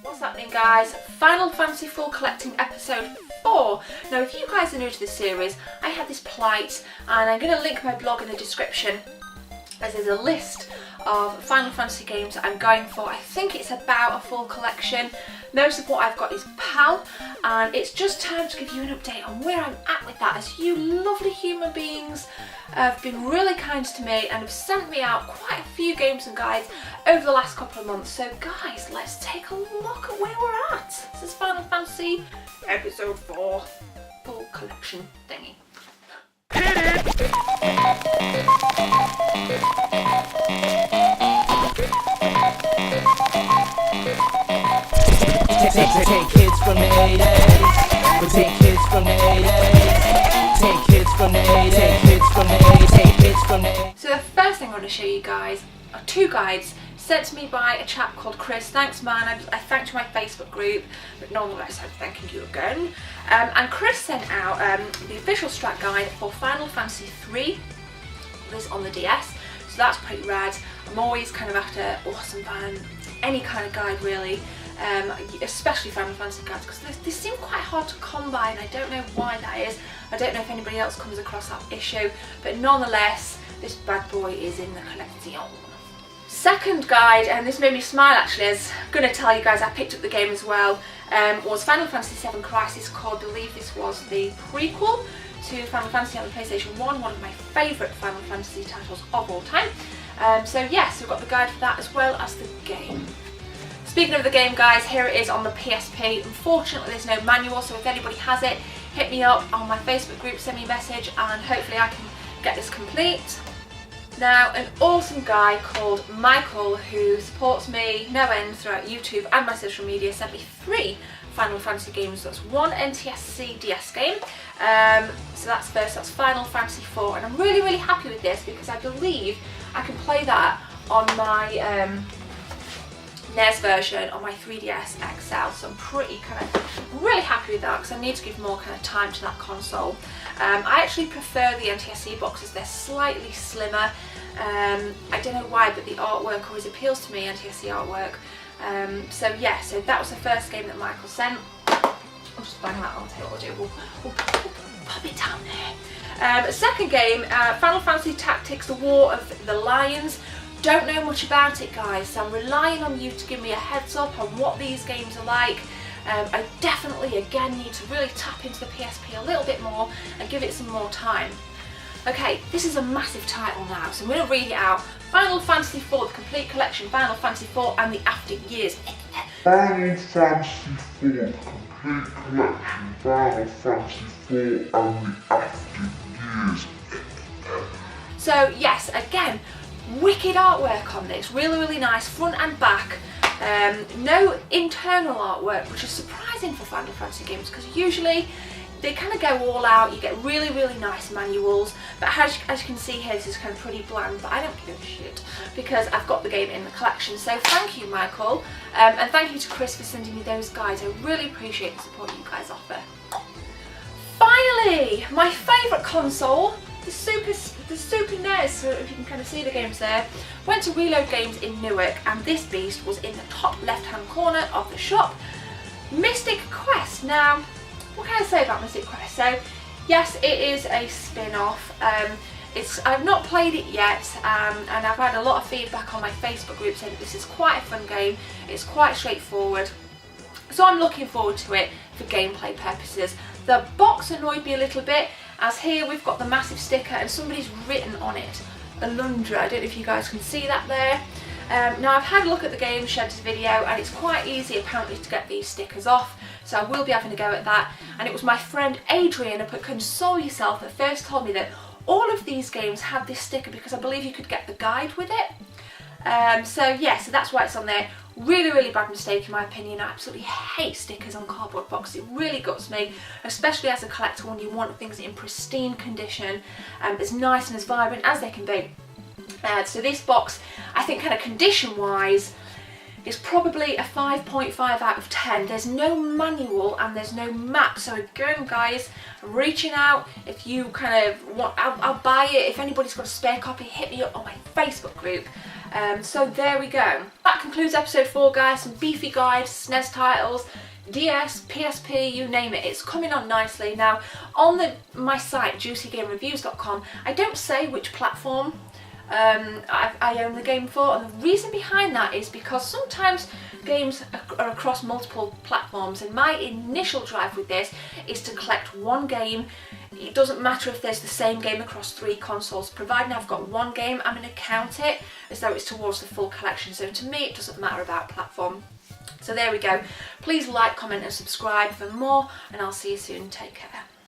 What's happening, guys? Final Fantasy IV Collecting episode 4. Now if you guys are new to this series, I had this plight and I'm going to link my blog in the description as there's a list of Final Fantasy games that I'm going for. I think it's about a full collection. Most of what I've got is PAL, and it's just time to give you an update on where I'm at with that, as you lovely human beings have been really kind to me and have sent me out quite a few games and guides over the last couple of months. So guys, let's take a look at where we're at. This is Final Fantasy episode 4 full collection thingy. Take kids from the 80s. We take kids from the 80s. Take kids from the 80s. Take kids from the 80s. Take kids from the 80s. So the first thing I want to show you guys are two guides sent to me by a chap called Chris. Thanks, man. I thanked my Facebook group, but nonetheless I'm thanking you again. And Chris sent out the official strat guide for Final Fantasy III. This on the DS, so that's pretty rad. I'm always kind of after awesome fan, any kind of guide really. Especially Final Fantasy guides, because they seem quite hard to come by, and I don't know why that is. I don't know if anybody else comes across that issue, but nonetheless, this bad boy is in the collection. Second guide, and this made me smile actually, as I'm going to tell you guys I picked up the game as well, was Final Fantasy VII Crisis Core. I believe this was the prequel to Final Fantasy on the PlayStation 1, one of my favourite Final Fantasy titles of all time. So yes, we've got the guide for that as well as the game. Speaking of the game, guys, here it is on the PSP. Unfortunately there's no manual, so if anybody has it, hit me up on my Facebook group, send me a message, and hopefully I can get this complete. Now, an awesome guy called Michael, who supports me no end throughout YouTube and my social media, sent me 3 Final Fantasy games. That's one NTSC DS game, so that's first, that's Final Fantasy IV, and I'm really happy with this because I believe I can play that on my NES version on my 3DS XL, so I'm really happy with that because I need to give more kind of time to that console. I actually prefer the NTSC boxes, they're slightly slimmer. I don't know why, but the artwork always appeals to me, NTSC artwork. So yeah, so that was the first game that Michael sent. I'll just bang that on, tell you what we'll do, we'll pop it down there. Second game, Final Fantasy Tactics, The War of the Lions. Don't know much about it, guys, so I'm relying on you to give me a heads up on what these games are like. I definitely again need to really tap into the PSP a little bit more and give it some more time. Okay, this is a massive title now, so I'm going to read it out. Final Fantasy IV, the complete collection, Final Fantasy IV and the After Years. Final Fantasy IV, the complete collection, Final Fantasy IV and the After Years. So yes, again, wicked artwork on this, really nice, front and back. No internal artwork, which is surprising for Final Fantasy games because usually they kind of go all out. You get really nice manuals, but as you can see here, this is kind of pretty bland, but I don't give a shit because I've got the game in the collection. So thank you, Michael, and thank you to Chris for sending me those guides. I really appreciate the support you guys offer. Finally, my favourite console, the Super NES, so if you can kind of see the games there. Went to Reload Games in Newark, and this beast was in the top left-hand corner of the shop. Mystic Quest. Now, what can I say about Mystic Quest? So, yes, it is a spin-off. I've not played it yet, and I've had a lot of feedback on my Facebook group saying that this is quite a fun game. It's quite straightforward. So I'm looking forward to it for gameplay purposes. The box annoyed me a little bit, as here we've got the massive sticker and somebody's written on it, Alundra. I don't know if you guys can see that there. Now I've had a look at the game, shared this video, and it's quite easy apparently to get these stickers off, so I will be having a go at that. And it was my friend Adrian up at Console Yourself that first told me that all of these games had this sticker because I believe you could get the guide with it. So yeah, so that's why it's on there. Really bad mistake in my opinion. I absolutely hate stickers on cardboard boxes. It really guts me, especially as a collector when you want things in pristine condition, as nice and as vibrant as they can be. So this box, I think kind of condition wise, is probably a 5.5 out of 10. There's no manual and there's no map. So again, guys, I'm reaching out. If you kind of want, I'll buy it. If anybody's got a spare copy, hit me up on my Facebook group. So there we go. That concludes episode 4, guys. Some beefy guides, SNES titles, DS, PSP, you name it, it's coming on nicely. Now, on my site, juicygamereviews.com, I don't say which platform I own the game for, and the reason behind that is because sometimes games are across multiple platforms, and my initial drive with this is to collect one game. It doesn't matter if there's the same game across 3 consoles, providing I've got one game, I'm going to count it as though it's towards the full collection. So to me, it doesn't matter about platform. So there we go. Please like, comment and subscribe for more, and I'll see you soon. Take care.